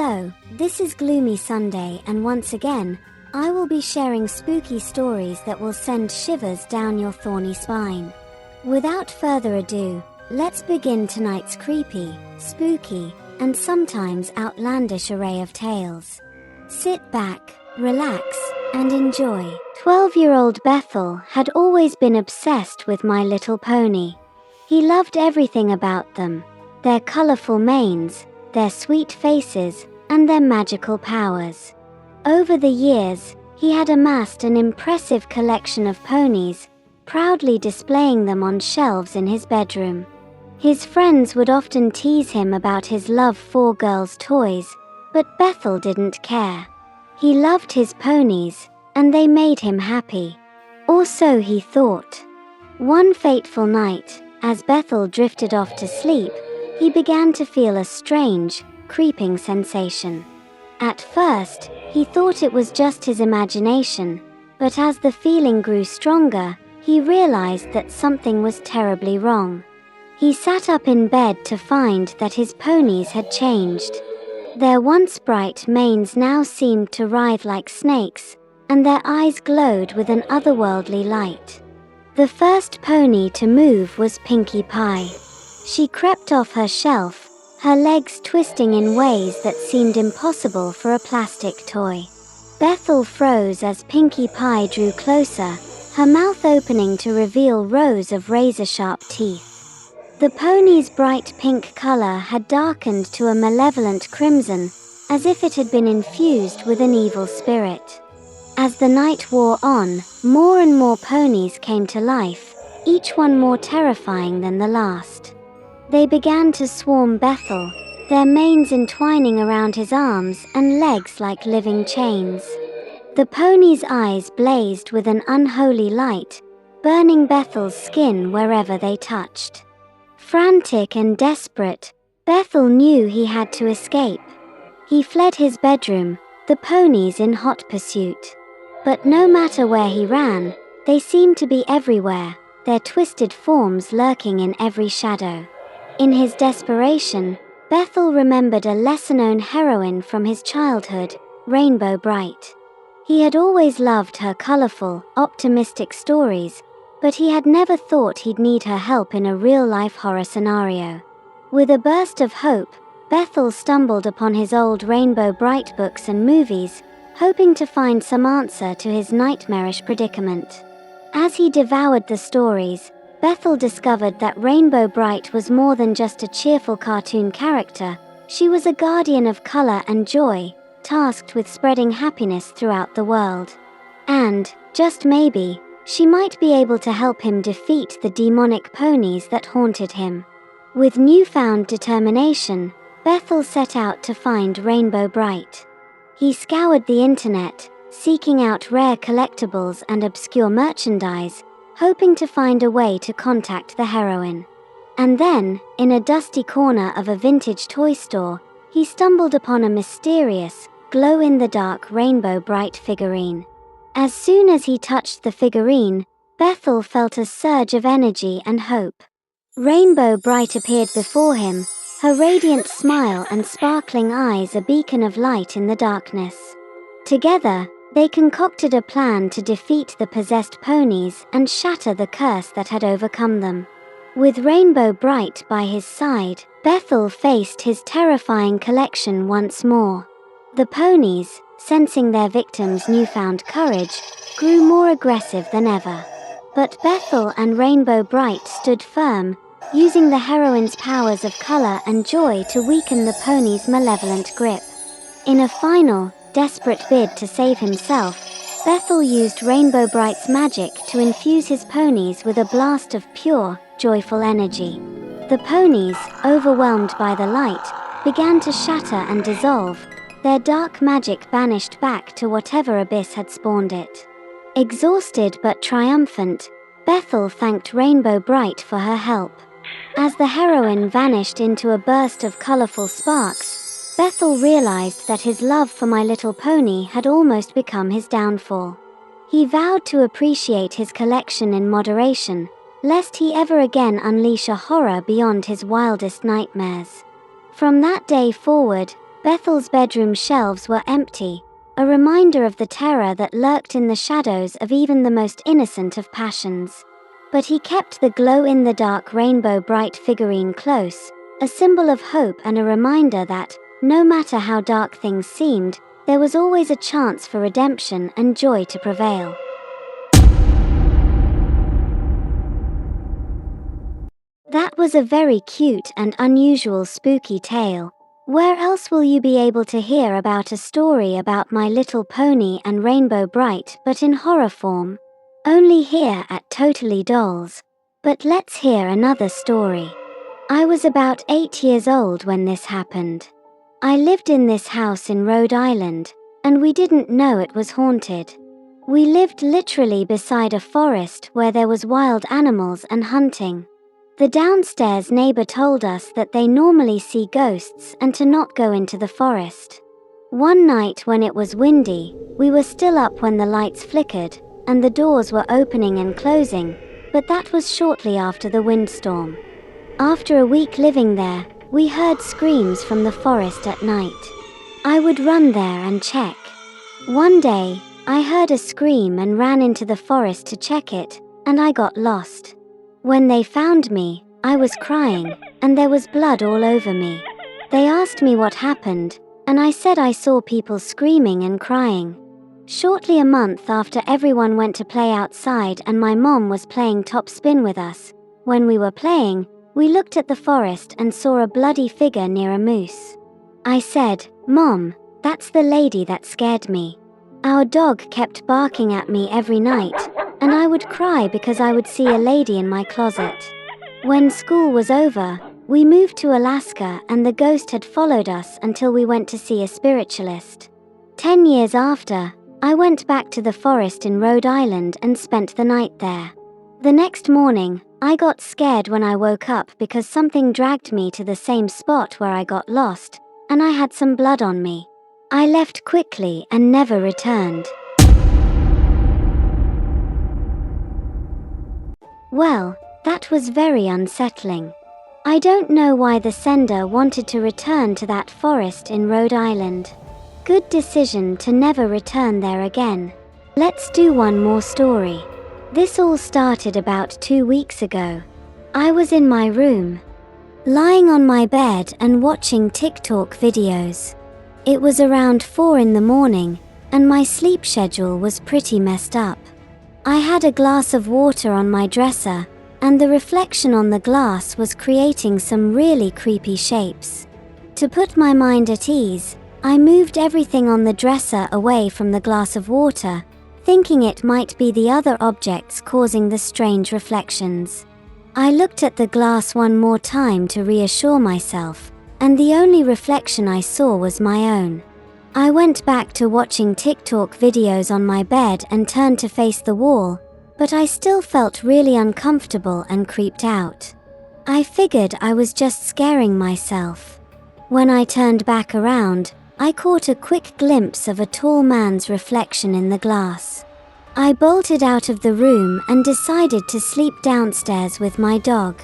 Hello, this is Gloomy Sunday, and once again, I will be sharing spooky stories that will send shivers down your thorny spine. Without further ado, let's begin tonight's creepy, spooky, and sometimes outlandish array of tales. Sit back, relax, and enjoy. 12-year-old Bethel had always been obsessed with My Little Pony. He loved everything about them: their colorful manes, their sweet faces, and their magical powers. Over the years, he had amassed an impressive collection of ponies, proudly displaying them on shelves in his bedroom. His friends would often tease him about his love for girls' toys, but Bethel didn't care. He loved his ponies, and they made him happy. Or so he thought. One fateful night, as Bethel drifted off to sleep, he began to feel a strange, creeping sensation. At first, he thought it was just his imagination, but as the feeling grew stronger, he realized that something was terribly wrong. He sat up in bed to find that his ponies had changed. Their once bright manes now seemed to writhe like snakes, and their eyes glowed with an otherworldly light. The first pony to move was Pinkie Pie. She crept off her shelf, her legs twisting in ways that seemed impossible for a plastic toy. Bethel froze as Pinkie Pie drew closer, her mouth opening to reveal rows of razor-sharp teeth. The pony's bright pink color had darkened to a malevolent crimson, as if it had been infused with an evil spirit. As the night wore on, more and more ponies came to life, each one more terrifying than the last. They began to swarm Bethel, their manes entwining around his arms and legs like living chains. The pony's eyes blazed with an unholy light, burning Bethel's skin wherever they touched. Frantic and desperate, Bethel knew he had to escape. He fled his bedroom, the ponies in hot pursuit. But no matter where he ran, they seemed to be everywhere, their twisted forms lurking in every shadow. In his desperation, Bethel remembered a lesser-known heroine from his childhood, Rainbow Bright. He had always loved her colorful, optimistic stories, but he had never thought he'd need her help in a real-life horror scenario. With a burst of hope, Bethel stumbled upon his old Rainbow Bright books and movies, hoping to find some answer to his nightmarish predicament. As he devoured the stories, Bethel discovered that Rainbow Bright was more than just a cheerful cartoon character. She was a guardian of color and joy, tasked with spreading happiness throughout the world. And, just maybe, she might be able to help him defeat the demonic ponies that haunted him. With newfound determination, Bethel set out to find Rainbow Bright. He scoured the internet, seeking out rare collectibles and obscure merchandise, hoping to find a way to contact the heroine. And then, in a dusty corner of a vintage toy store, he stumbled upon a mysterious, glow-in-the-dark Rainbow Bright figurine. As soon as he touched the figurine, Bethel felt a surge of energy and hope. Rainbow Bright appeared before him, her radiant smile and sparkling eyes a beacon of light in the darkness. Together, they concocted a plan to defeat the possessed ponies and shatter the curse that had overcome them. With Rainbow Bright by his side, Bethel faced his terrifying collection once more. The ponies, sensing their victims' newfound courage, grew more aggressive than ever. But Bethel and Rainbow Bright stood firm, using the heroine's powers of color and joy to weaken the ponies' malevolent grip. In a final, desperate bid to save himself, Bethel used Rainbow Bright's magic to infuse his ponies with a blast of pure, joyful energy. The ponies, overwhelmed by the light, began to shatter and dissolve, their dark magic banished back to whatever abyss had spawned it. Exhausted but triumphant, Bethel thanked Rainbow Bright for her help. As the heroine vanished into a burst of colorful sparks, Bethel realized that his love for My Little Pony had almost become his downfall. He vowed to appreciate his collection in moderation, lest he ever again unleash a horror beyond his wildest nightmares. From that day forward, Bethel's bedroom shelves were empty, a reminder of the terror that lurked in the shadows of even the most innocent of passions. But he kept the glow-in-the-dark rainbow bright figurine close, a symbol of hope and a reminder that, no matter how dark things seemed, there was always a chance for redemption and joy to prevail. That was a very cute and unusual spooky tale. Where else will you be able to hear about a story about My Little Pony and Rainbow Bright but in horror form? Only here at Totally Dolls. But let's hear another story. I was about 8 years old when this happened. I lived in this house in Rhode Island, and we didn't know it was haunted. We lived literally beside a forest where there was wild animals and hunting. The downstairs neighbor told us that they normally see ghosts and to not go into the forest. One night when it was windy, we were still up when the lights flickered, and the doors were opening and closing, but that was shortly after the windstorm. After a week living there, we heard screams from the forest at night. I would run there and check. One day, I heard a scream and ran into the forest to check it, and I got lost. When they found me, I was crying, and there was blood all over me. They asked me what happened, and I said I saw people screaming and crying. Shortly a month after everyone went to play outside and my mom was playing top spin with us, when we were playing, we looked at the forest and saw a bloody figure near a moose. I said, "Mom, that's the lady that scared me." Our dog kept barking at me every night, and I would cry because I would see a lady in my closet. When school was over, we moved to Alaska and the ghost had followed us until we went to see a spiritualist. 10 years after, I went back to the forest in Rhode Island and spent the night there. The next morning, I got scared when I woke up because something dragged me to the same spot where I got lost, and I had some blood on me. I left quickly and never returned. Well, that was very unsettling. I don't know why the sender wanted to return to that forest in Rhode Island. Good decision to never return there again. Let's do one more story. This all started about 2 weeks ago. I was in my room, lying on my bed and watching TikTok videos. It was around 4 in the morning, and my sleep schedule was pretty messed up. I had a glass of water on my dresser, and the reflection on the glass was creating some really creepy shapes. To put my mind at ease, I moved everything on the dresser away from the glass of water, thinking it might be the other objects causing the strange reflections. I looked at the glass one more time to reassure myself, and the only reflection I saw was my own. I went back to watching TikTok videos on my bed and turned to face the wall, but I still felt really uncomfortable and creeped out. I figured I was just scaring myself. When I turned back around, I caught a quick glimpse of a tall man's reflection in the glass. I bolted out of the room and decided to sleep downstairs with my dog.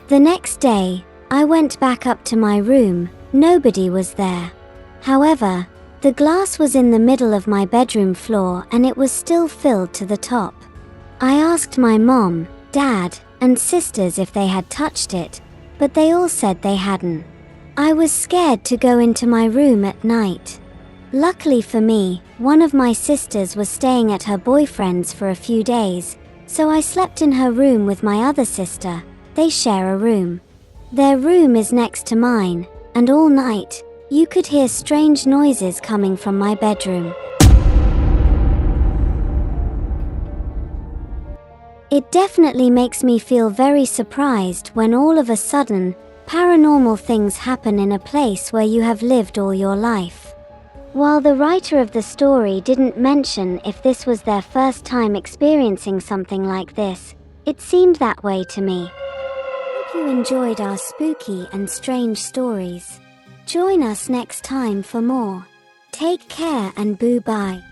The next day, I went back up to my room. Nobody was there. However, the glass was in the middle of my bedroom floor and it was still filled to the top. I asked my mom, dad, and sisters if they had touched it, but they all said they hadn't. I was scared to go into my room at night. Luckily for me, one of my sisters was staying at her boyfriend's for a few days, so I slept in her room with my other sister. They share a room. Their room is next to mine, and all night, you could hear strange noises coming from my bedroom. It definitely makes me feel very surprised when all of a sudden, paranormal things happen in a place where you have lived all your life. While the writer of the story didn't mention if this was their first time experiencing something like this, it seemed that way to me. Hope you enjoyed our spooky and strange stories. Join us next time for more. Take care and boo-bye.